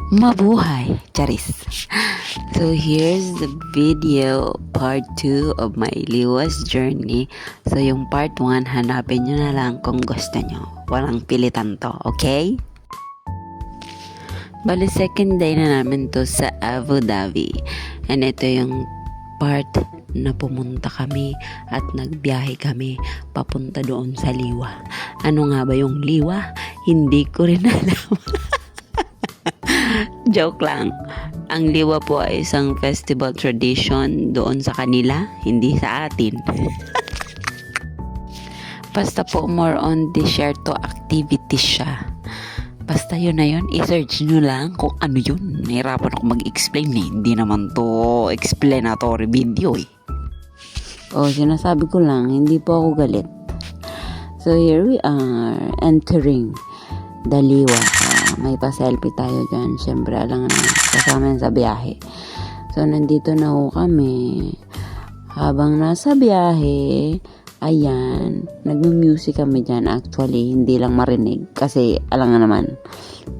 Mabuhay, Charis. So here's the video part 2 of my Liwas journey. So yung part 1, hanapin nyo na lang kung gusto nyo. Walang pilitan to, okay? Bali second day na namin to sa Abu Dhabi. And ito yung part na pumunta kami at nagbiyahe kami papunta doon sa Liwa. Ano nga ba yung Liwa? Hindi ko rin alam. Joke lang. Ang Liwa po ay isang festival tradition doon sa kanila, hindi sa atin. Basta po more on desierto activity siya. Basta yun na yun, i-search nyo lang kung ano yun. Nahirapan ako mag-explain eh. Hindi naman to explanatory video eh. Sinasabi ko lang, hindi po ako galit. So here we are, entering the Liwa. May pa-selfie tayo dyan. Siyempre, alam nga kasama yan sa biyahe. So, nandito na ho kami. Habang nasa biyahe, ayan, nag-music kami dyan. Actually, hindi lang marinig. Kasi, alam nga naman,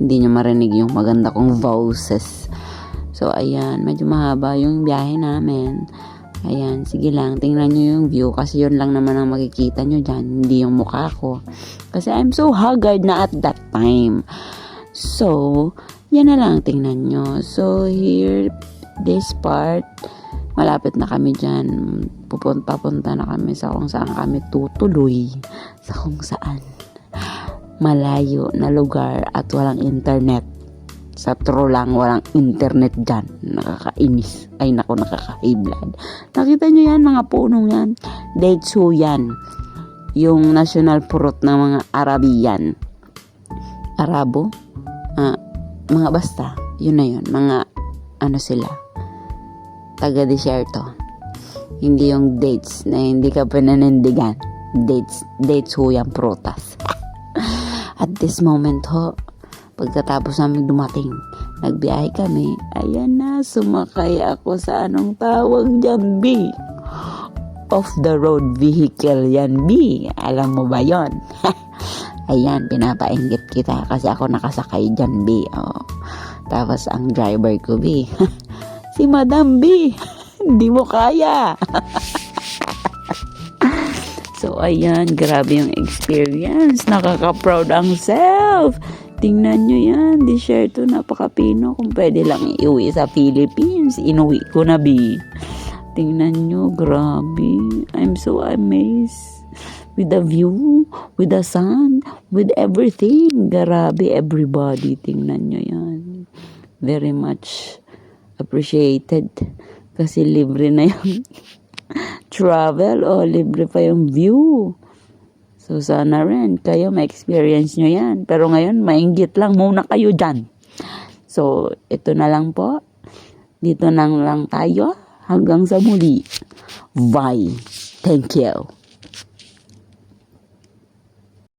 hindi nyo marinig yung maganda kong voices. So, ayan, medyo mahaba yung biyahe namin. Ayan, sige lang, tingnan nyo yung view. Kasi yun lang naman ang makikita nyo dyan. Hindi yung mukha ko. Kasi I'm so haggard na at that time. So, yan na lang, tingnan nyo. So, here, this part, malapit na kami dyan. Papunta na kami sa kung saan kami tutuloy. Sa kung saan. Malayo na lugar at walang internet. Sa true lang, walang internet dyan. Nakakainis. Ay, naku, nakaka-high blood. Nakita nyo yan, mga punong yan. Datesu yan. Yung national fruit ng mga Arabian. Arabo? Mga basta, yun na yun, mga ano sila, taga-desierto. Hindi yung dates na hindi ka pinanindigan. Dates ho yung prutas. At this moment ho, pagkatapos namin dumating, nagbiyahe kami, ayan na, sumakay ako sa anong tawag dyan, B. Off the road vehicle yan, B. Alam mo ba yon? Ayan, pinapainggit kita kasi ako nakasakay dyan, B. Tapos ang driver ko, B. Si Madam B. Hindi mo kaya. So, ayan, grabe yung experience. Nakaka-proud ang self. Tingnan nyo yan, desierto, napaka-pino. Kung pwede lang iuwi sa Philippines, inuwi ko na, B. Tingnan nyo, grabe. I'm so amazed. With the view, with the sun, with everything. Grabe, everybody. Tingnan nyo yan. Very much appreciated. Kasi libre na yung travel o libre pa yung view. So, sana rin kayo ma-experience nyo yan. Pero ngayon, mainggit lang muna kayo dyan. So, ito na lang po. Dito na lang tayo. Hanggang sa muli. Bye. Thank you.